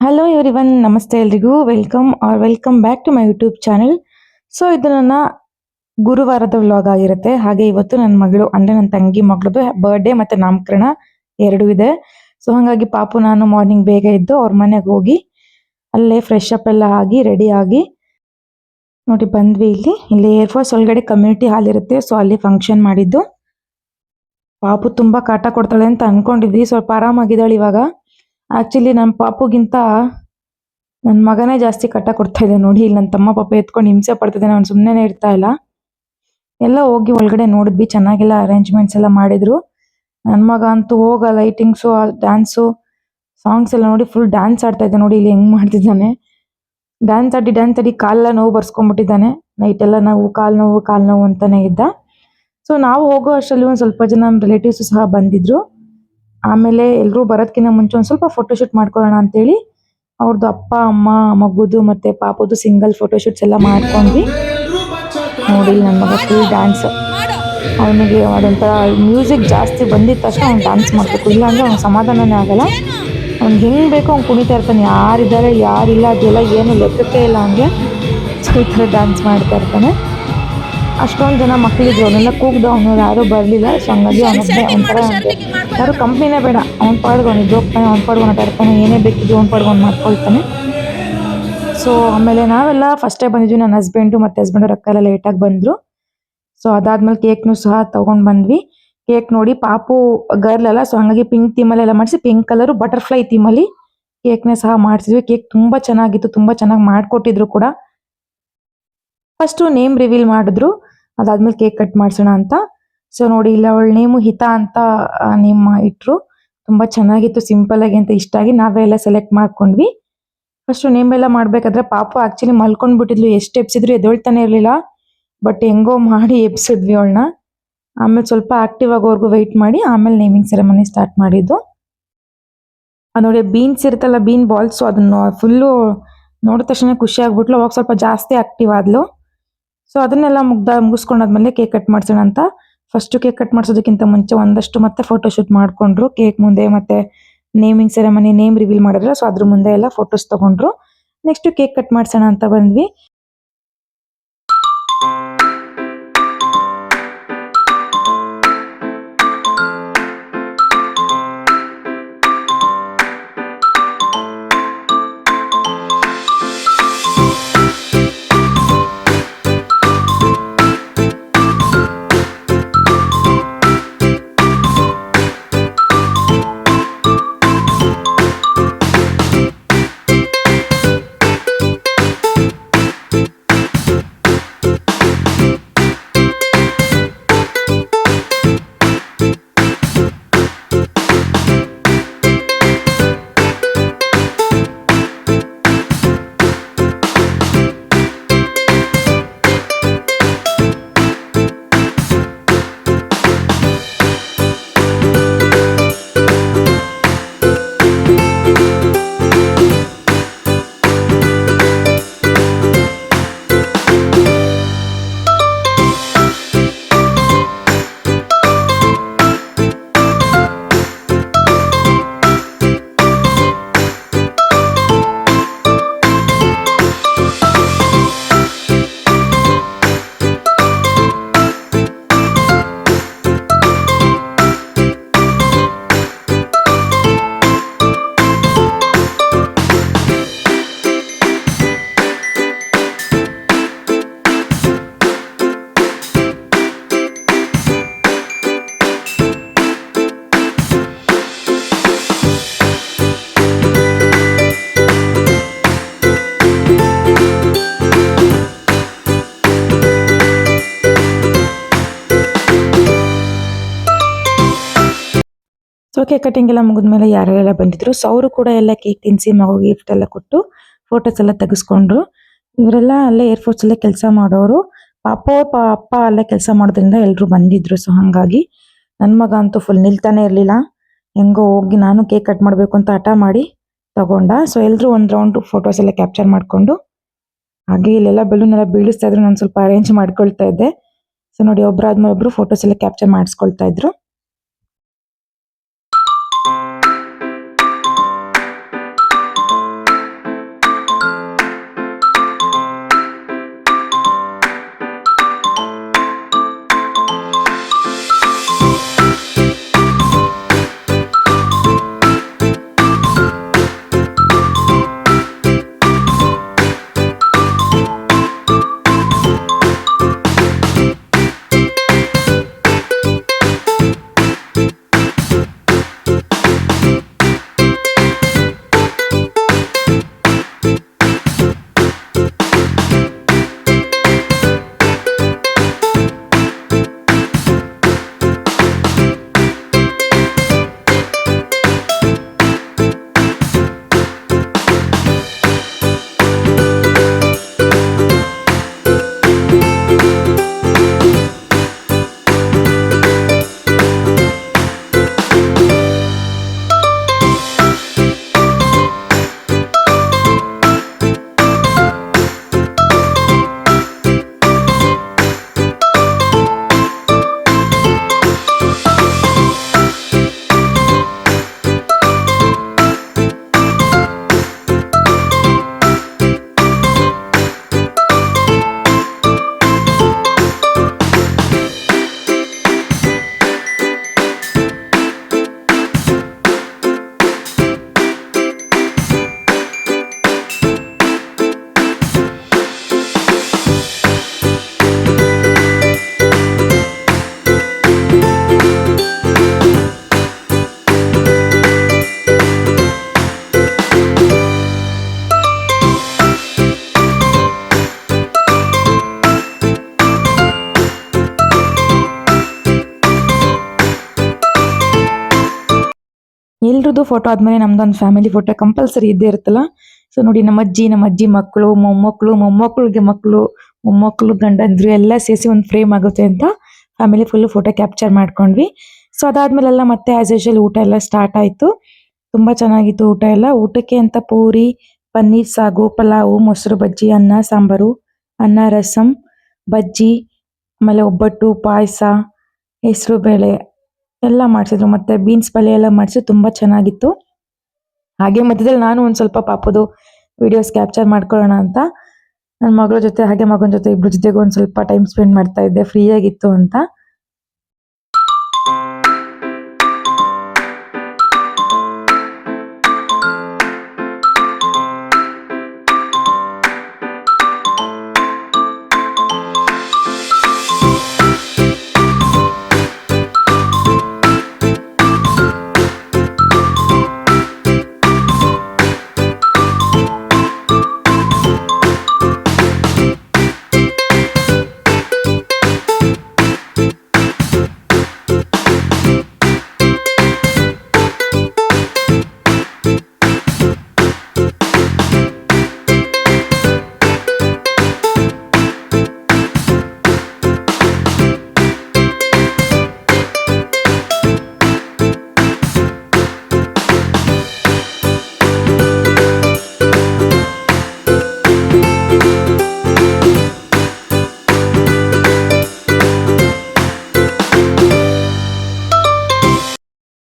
Hello everyone, ನಮಸ್ತೆ ಎಲ್ರಿಗೂ. Welcome back to my YouTube channel. So ಇದು ನನ್ನ ಗುರುವಾರದ ವ್ಲಾಗ್ ಆಗಿರುತ್ತೆ. ಹಾಗೆ ಇವತ್ತು ನನ್ನ ಮಗಳು ಅಂದ್ರೆ ನನ್ನ ತಂಗಿ ಮಗಳದು ಬರ್ಡೇ ಮತ್ತೆ ನಾಮಕರಣ ಎರಡೂ ಇದೆ. ಸೊ ಹಾಗಾಗಿ ಪಾಪು ನಾನು ಮಾರ್ನಿಂಗ್ ಬೇಗ ಎದ್ದು ಅವ್ರ ಮನೆಗೆ ಹೋಗಿ ಅಲ್ಲೇ ಫ್ರೆಶ್ ಅಪ್ ಎಲ್ಲ ಆಗಿ ರೆಡಿ ಆಗಿ ನೋಡಿ ಬಂದ್ವಿ. ಇಲ್ಲಿ ಏರ್ಫೋರ್ಸ್ ಒಳಗಡೆ ಕಮ್ಯುನಿಟಿ ಹಾಲ್ ಇರುತ್ತೆ. ಸೊ ಅಲ್ಲಿ ಫಂಕ್ಷನ್ ಮಾಡಿದ್ದು. ಪಾಪು ತುಂಬಾ ಕಾಟ ಕೊಡ್ತಾಳೆ ಅಂತ ಅನ್ಕೊಂಡಿದ್ವಿ. ಸ್ವಲ್ಪ ಆರಾಮಾಗಿದ್ದಾಳೆ ಇವಾಗ. ಆಕ್ಚುಲಿ ನಮ್ಮ ಪಾಪುಗಿಂತ ನನ್ನ ಮಗನೇ ಜಾಸ್ತಿ ಕಟ್ಟ ಕೊಡ್ತಾ ಇದೆ ನೋಡಿ. ಇಲ್ಲಿ ನನ್ನ ತಮ್ಮ ಪಾಪ ಎತ್ಕೊಂಡು ಹಿಂಸೆ ಪಡ್ತಿದ್ದಾನೆ, ಅವ್ನು ಸುಮ್ಮನೆ ಇರ್ತಾ ಇಲ್ಲ. ಎಲ್ಲ ಹೋಗಿ ಒಳಗಡೆ ನೋಡಿದ್ವಿ, ಚೆನ್ನಾಗೆಲ್ಲ ಅರೇಂಜ್ಮೆಂಟ್ಸ್ ಎಲ್ಲ ಮಾಡಿದ್ರು. ನನ್ನ ಮಗ ಅಂತೂ ಹೋಗ ಲೈಟಿಂಗ್ಸು, ಡ್ಯಾನ್ಸು, ಸಾಂಗ್ಸ್ ಎಲ್ಲ ನೋಡಿ ಫುಲ್ ಡ್ಯಾನ್ಸ್ ಆಡ್ತಾ ಇದ್ದ ನೋಡಿ. ಇಲ್ಲಿ ಹೆಂಗ್ ಮಾಡ್ತಿದ್ದಾನೆ, ಡ್ಯಾನ್ಸ್ ಆಡಿ ಕಾಲೆಲ್ಲ ನೋವು ಬರ್ಸ್ಕೊಂಡ್ಬಿಟ್ಟಿದ್ದಾನೆ. ನೈಟ್ ಎಲ್ಲ ಕಾಲು ನೋವು ಅಂತಾನೆ ಇದ್ದ. ಸೊ ನಾವು ಹೋಗೋ ಅಷ್ಟರಲ್ಲಿ ಒಂದು ಸ್ವಲ್ಪ ಜನ ನಮ್ಮ ರಿಲೇಟಿವ್ಸ್ ಸಹ ಬಂದಿದ್ರು. ಆಮೇಲೆ ಎಲ್ಲರೂ ಬರೋದಕ್ಕಿಂತ ಮುಂಚೆ ಒಂದು ಸ್ವಲ್ಪ ಫೋಟೋಶೂಟ್ ಮಾಡ್ಕೊಳ್ಳೋಣ ಅಂತೇಳಿ ಅವ್ರದ್ದು ಅಪ್ಪ ಅಮ್ಮ ಮಗುದು ಮತ್ತೆ ಪಾಪದು ಸಿಂಗಲ್ ಫೋಟೋಶೂಟ್ಸ್ ಎಲ್ಲ ಮಾಡ್ಕೊಂಡ್ವಿ. ನೋಡಿ ನನ್ನ ಮಗ ಫುಲ್ ಡ್ಯಾನ್ಸ್. ಅವನಿಗೆ ಅದೊಂಥರ ಮ್ಯೂಸಿಕ್ ಜಾಸ್ತಿ ಬಂದಿದ ತಕ್ಷಣ ಅವ್ನು ಡ್ಯಾನ್ಸ್ ಮಾಡಬೇಕು, ಇಲ್ಲಾಂದ್ರೆ ಅವ್ನು ಸಮಾಧಾನನೇ ಆಗಲ್ಲ. ಅವ್ನಿಗೆ ಹೆಂಗೆ ಬೇಕೋ ಅವ್ನು ಕುಣಿತಾ ಇರ್ತಾನೆ. ಯಾರಿದ್ದಾರೆ ಯಾರಿಲ್ಲ ಅದೆಲ್ಲ ಏನು ಲೆಕ್ಕಕ್ಕೆ ಇಲ್ಲ ಅವನಿಗೆ. ಸೊ ಈ ಥರ ಡ್ಯಾನ್ಸ್ ಮಾಡ್ತಾ ಇರ್ತಾನೆ. ಅಷ್ಟೊಂದು ಜನ ಮಕ್ಕಳಿದ್ರು, ಅವನ್ನೆಲ್ಲ ಕೂಗ್ದು ಅವನು ಯಾರೂ ಬರಲಿಲ್ಲ. ಸೊ ಹಂಗಾಗಿ ಅವನೊಬ್ಬನೇ ಒಂಥರ ನನಗೆ ಯಾರು ಕಂಪ್ನಿನೇ ಬೇಡ, ಅವ್ನು ಪಾಡ್ಕೊಂಡು ಇದ್ದೋಗ್ತಾನೆ, ಅವ್ನು ಪಾಡ್ಕೊಂಡು ಆಟ ಆಡ್ತಾನೆ, ಏನೇ ಬೇಕಿದ್ದು ಅವ್ನು ಪಾಡ್ಕೊಂಡು ಮಾಡ್ಕೊಳ್ತಾನೆ. ಸೊ ಆಮೇಲೆ ನಾವೆಲ್ಲ ಫಸ್ಟೇ ಬಂದಿದ್ವಿ, ನನ್ನ ಹಸ್ಬೆಂಡು ಮತ್ತು ಹಸ್ಬೆಂಡ್ ಅಕ್ಕ ಎಲ್ಲ ಲೇಟಾಗಿ ಬಂದರು. ಸೊ ಅದಾದ್ಮೇಲೆ ಕೇಕ್ನು ಸಹ ತೊಗೊಂಡು ಬಂದ್ವಿ. ಕೇಕ್ ನೋಡಿ ಪಾಪು ಗರ್ಲ್ ಅಲ್ಲ, ಸೊ ಹಂಗಾಗಿ ಪಿಂಕ್ ಥೀಮಲ್ಲೆಲ್ಲ ಮಾಡಿಸಿ ಪಿಂಕ್ ಕಲರು ಬಟರ್ಫ್ಲೈ ಥೀಮಲ್ಲಿ ಕೇಕ್ನೇ ಸಹ ಮಾಡಿಸಿದ್ವಿ. ಕೇಕ್ ತುಂಬ ಚೆನ್ನಾಗಿತ್ತು, ತುಂಬ ಚೆನ್ನಾಗಿ ಮಾಡಿಕೊಟ್ಟಿದ್ರು ಕೂಡ. ಫಸ್ಟು ನೇಮ್ ರಿವೀಲ್ ಮಾಡಿದ್ರು, ಅದಾದ್ಮೇಲೆ ಕೇಕ್ ಕಟ್ ಮಾಡಿಸೋಣ ಅಂತ. ಸೊ ನೋಡಿ ಇಲ್ಲ ಅವಳ ನೇಮು ಹಿತಾ ಅಂತ ನೇಮ್ ಇಟ್ರು. ತುಂಬ ಚೆನ್ನಾಗಿತ್ತು, ಸಿಂಪಲ್ ಆಗಿ ಅಂತ ಇಷ್ಟ ಆಗಿ ನಾವೆಲ್ಲ ಸೆಲೆಕ್ಟ್ ಮಾಡ್ಕೊಂಡ್ವಿ. ಫಸ್ಟು ನೇಮ್ ಎಲ್ಲ ಮಾಡಬೇಕಾದ್ರೆ ಪಾಪು ಆ್ಯಕ್ಚುಲಿ ಮಲ್ಕೊಂಡ್ಬಿಟ್ಟಿದ್ಲು, ಎಷ್ಟು ಎಬ್ಸಿದ್ರು ಎದ್ದೇಳ್ತಾನೆ ಇರಲಿಲ್ಲ. ಬಟ್ ಹೆಂಗೋ ಮಾಡಿ ಎಬ್ಸಿದ್ವಿ ಅವಳನ್ನ. ಆಮೇಲೆ ಸ್ವಲ್ಪ ಆಕ್ಟಿವ್ ಆಗೋವರೆಗೂ ವೆಯ್ಟ್ ಮಾಡಿ ಆಮೇಲೆ ನೇಮಿಂಗ್ ಸೆರೆಮನಿ ಸ್ಟಾರ್ಟ್ ಮಾಡಿದ್ದು. ನೋಡಿ ಬೀನ್ಸ್ ಇರುತ್ತಲ್ಲ, ಬೀನ್ ಬಾಲ್ಸು, ಅದನ್ನು ಫುಲ್ಲು ನೋಡಿದ ತಕ್ಷಣ ಖುಷಿ ಆಗ್ಬಿಟ್ಲು. ಅವಾಗ ಸ್ವಲ್ಪ ಜಾಸ್ತಿ ಆಕ್ಟಿವ್ ಆದ್ಲು. ಸೊ ಅದನ್ನೆಲ್ಲ ಮುಗಿಸ್ಕೊಂಡಾದ್ಮೇಲೆ ಕೇಕ್ ಕಟ್ ಮಾಡ್ಸೋಣ ಅಂತ ಫಸ್ಟು ಕೇಕ್ ಕಟ್ ಮಾಡಿಸೋದಕ್ಕಿಂತ ಮುಂಚೆ ಒಂದಷ್ಟು ಮತ್ತೆ ಫೋಟೋಶೂಟ್ ಮಾಡ್ಕೊಂಡ್ರು. ಕೇಕ್ ಮುಂದೆ ಮತ್ತೆ ನೇಮಿಂಗ್ ಸೆರೆಮನಿ ನೇಮ್ ರಿವೀಲ್ ಮಾಡಿದ್ರೆ ಸೊ ಅದ್ರ ಮುಂದೆ ಎಲ್ಲ ಫೋಟೋಸ್ ತಗೊಂಡ್ರು. ನೆಕ್ಸ್ಟ್ ಕೇಕ್ ಕಟ್ ಮಾಡ್ಸೋಣ ಅಂತ ಬಂದ್ವಿ. ಸೊ ಕೇಕ್ ಕಟಿಂಗ್ ಎಲ್ಲ ಮುಗಿದ್ಮೇಲೆ ಯಾರೆಲ್ಲ ಬಂದಿದ್ರು, ಸೊ ಅವರು ಕೂಡ ಎಲ್ಲ ಕೇಕ್ ತಿನ್ನಿಸಿ ಮಗು ಗಿಫ್ಟ್ ಎಲ್ಲ ಕೊಟ್ಟು ಫೋಟೋಸ್ ಎಲ್ಲ ತೆಗೆಸ್ಕೊಂಡ್ರು. ಇವರೆಲ್ಲ ಅಲ್ಲೇ ಏರ್ಫೋರ್ಸ್ ಅಲ್ಲೇ ಕೆಲಸ ಮಾಡೋರು. ಅಪ್ಪ ಅಲ್ಲೇ ಕೆಲಸ ಮಾಡೋದ್ರಿಂದ ಎಲ್ಲರೂ ಬಂದಿದ್ರು. ಸೊ ಹಾಗಾಗಿ ನನ್ನ ಮಗ ಅಂತೂ ಫುಲ್ ನಿಲ್ತಾನೆ ಇರಲಿಲ್ಲ. ಹೆಂಗೋ ಹೋಗಿ ನಾನು ಕೇಕ್ ಕಟ್ ಮಾಡಬೇಕು ಅಂತ ಹಠ ಮಾಡಿ ತಗೊಂಡ. ಸೊ ಎಲ್ಲರೂ ಒಂದು ರೌಂಡ್ ಫೋಟೋಸ್ ಎಲ್ಲ ಕ್ಯಾಪ್ಚರ್ ಮಾಡಿಕೊಂಡು ಹಾಗೆ ಇಲ್ಲೆಲ್ಲ ಬೆಲೂನ್ ಎಲ್ಲ ಬೀಳಿಸ್ತಾ ಇದ್ರು, ನಾನು ಸ್ವಲ್ಪ ಅರೇಂಜ್ ಮಾಡ್ಕೊಳ್ತಾ ಇದ್ದೆ. ಸೊ ನೋಡಿ ಒಬ್ಬರಾದ್ಮೇಲೆ ಒಬ್ರು ಫೋಟೋಸ್ ಎಲ್ಲ ಕ್ಯಾಪ್ಚರ್ ಮಾಡಿಸ್ಕೊಳ್ತಾ ಇದ್ರು. ಎಲ್ಲರದ್ದು ಫೋಟೋ ಆದ್ಮೇಲೆ ನಮ್ದೊಂದು ಫ್ಯಾಮಿಲಿ ಫೋಟೋ ಕಂಪಲ್ಸರಿ ಇದ್ದೇ ಇರುತ್ತಲ್ಲ. ಸೊ ನೋಡಿ ನಮ್ಮ ಅಜ್ಜಿ ಮಕ್ಕಳು, ಮೊಮ್ಮಕ್ಕಳಿಗೆ ಮಕ್ಕಳು, ಮೊಮ್ಮಕ್ಕಳು ಗಂಡಂದ್ರು ಎಲ್ಲ ಸೇರಿಸಿ ಒಂದು ಫ್ರೇಮ್ ಆಗುತ್ತೆ ಅಂತ ಫ್ಯಾಮಿಲಿ ಫುಲ್ ಫೋಟೋ ಕ್ಯಾಪ್ಚರ್ ಮಾಡ್ಕೊಂಡ್ವಿ. ಸೊ ಅದಾದ್ಮೇಲೆಲ್ಲ ಮತ್ತೆ ಆಸ್ ಯೂಶುವಲ್ ಊಟ ಎಲ್ಲ ಸ್ಟಾರ್ಟ್ ಆಯ್ತು. ತುಂಬಾ ಚೆನ್ನಾಗಿತ್ತು ಊಟ ಎಲ್ಲ. ಊಟಕ್ಕೆ ಅಂತ ಪೂರಿ, ಪನ್ನೀರ್ ಸಾಗು, ಪಲಾವು, ಮೊಸರು ಬಜ್ಜಿ, ಅನ್ನ ಸಾಂಬಾರು, ಅನ್ನ ರಸಂ, ಬಜ್ಜಿ, ಆಮೇಲೆ ಒಬ್ಬಟ್ಟು, ಪಾಯಸ, ಹೆಸರು ಬೇಳೆ ಎಲ್ಲ ಮಾಡಿಸಿದ್ರು. ಮತ್ತೆ ಬೀನ್ಸ್ ಪಲ್ಯ ಎಲ್ಲ ಮಾಡಿಸಿ ತುಂಬಾ ಚೆನ್ನಾಗಿತ್ತು. ಹಾಗೆ ಮಧ್ಯದಲ್ಲಿ ನಾನು ಒಂದ್ ಸ್ವಲ್ಪ ಪಾಪದು ವಿಡಿಯೋಸ್ ಕ್ಯಾಪ್ಚರ್ ಮಾಡ್ಕೊಳ್ಳೋಣ ಅಂತ ನನ್ನ ಮಗಳ ಜೊತೆ ಹಾಗೆ ಮಗನ ಜೊತೆ ಇಬ್ರ ಜೊತೆಗೆ ಒಂದ್ ಸ್ವಲ್ಪ ಟೈಮ್ ಸ್ಪೆಂಡ್ ಮಾಡ್ತಾ ಇದ್ದೆ, ಫ್ರೀ ಆಗಿತ್ತು ಅಂತ.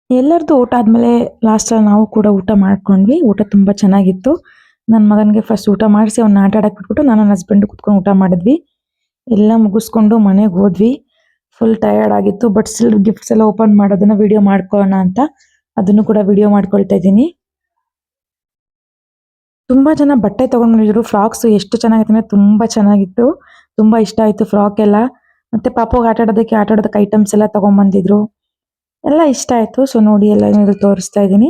ಎಲ್ಲರದ್ದು ಊಟ ಆದ್ಮೇಲೆ ಲಾಸ್ಟಲ್ಲಿ ನಾವು ಕೂಡ ಊಟ ಮಾಡ್ಕೊಂಡ್ವಿ. ಊಟ ತುಂಬಾ ಚೆನ್ನಾಗಿತ್ತು. ನನ್ನ ಮಗನಿಗೆ ಫಸ್ಟ್ ಊಟ ಮಾಡಿಸಿ ಅವ್ನ ಆಟ ಆಡಕ್ ಬಿಟ್ಬಿಟ್ಟು ನಾನು ನನ್ನ ಹಸ್ಬೆಂಡ್ ಕುತ್ಕೊಂಡು ಊಟ ಮಾಡಿದ್ವಿ. ಎಲ್ಲ ಮುಗಿಸ್ಕೊಂಡು ಮನೆಗೆ ಹೋದ್ವಿ. ಫುಲ್ ಟಯರ್ಡ್ ಆಗಿತ್ತು. ಬಟ್ ಸ್ಟಿಲ್ ಗಿಫ್ಟ್ಸ್ ಎಲ್ಲ ಓಪನ್ ಮಾಡೋದನ್ನ ವಿಡಿಯೋ ಮಾಡ್ಕೊಳ್ಳೋಣ ಅಂತ ಅದನ್ನು ಕೂಡ ವಿಡಿಯೋ ಮಾಡ್ಕೊಳ್ತಾ ಇದ್ದೀನಿ. ತುಂಬಾ ಜನ ಬಟ್ಟೆ ತಗೊಂಡ್ ಬಂದಿದ್ರು. ಫ್ರಾಕ್ಸ್ ಎಷ್ಟು ಚೆನ್ನಾಗಿತ್ತು ಅಂದ್ರೆ ತುಂಬಾ ಚೆನ್ನಾಗಿತ್ತು. ತುಂಬಾ ಇಷ್ಟ ಆಯ್ತು ಫ್ರಾಕ್ ಎಲ್ಲ. ಮತ್ತೆ ಪಾಪುಗೆ ಆಟ ಆಡೋದಕ್ಕೆ ಐಟಮ್ಸ್ ಎಲ್ಲ ತಗೊಂಡ್ ಬಂದಿದ್ರು. ಎಲ್ಲ ಇಷ್ಟ ಆಯ್ತು. ಸೊ ನೋಡಿ ಎಲ್ಲ ಏನಾದ್ರು ತೋರಿಸ್ತಾ ಇದ್ದೀನಿ.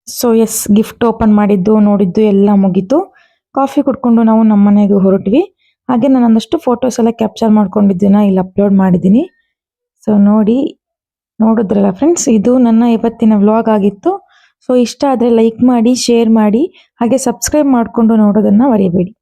ಸೊ ಎಸ್, ಗಿಫ್ಟ್ ಓಪನ್ ಮಾಡಿದ್ದು ನೋಡಿದ್ದು ಎಲ್ಲ ಮುಗೀತು. ಕಾಫಿ ಕುಡ್ಕೊಂಡು ನಾವು ನಮ್ಮ ಮನೆಗೆ ಹೊರಟ್ವಿ. ಹಾಗೆ ನಾನು ಒಂದಷ್ಟು ಫೋಟೋಸ್ ಎಲ್ಲ ಕ್ಯಾಪ್ಚರ್ ಮಾಡ್ಕೊಂಡಿದ್ದನ್ನ ಇಲ್ಲಿ ಅಪ್ಲೋಡ್ ಮಾಡಿದ್ದೀನಿ. ಸೊ ನೋಡಿ, ನೋಡಿದ್ರಲ್ಲ ಫ್ರೆಂಡ್ಸ್, ಇದು ನನ್ನ ಇವತ್ತಿನ ವ್ಲಾಗ್ ಆಗಿತ್ತು. ಸೊ ಇಷ್ಟ ಆದರೆ ಲೈಕ್ ಮಾಡಿ, ಶೇರ್ ಮಾಡಿ, ಹಾಗೆ ಸಬ್ಸ್ಕ್ರೈಬ್ ಮಾಡಿಕೊಂಡು ನೋಡೋದನ್ನ ಮರಿಬೇಡಿ.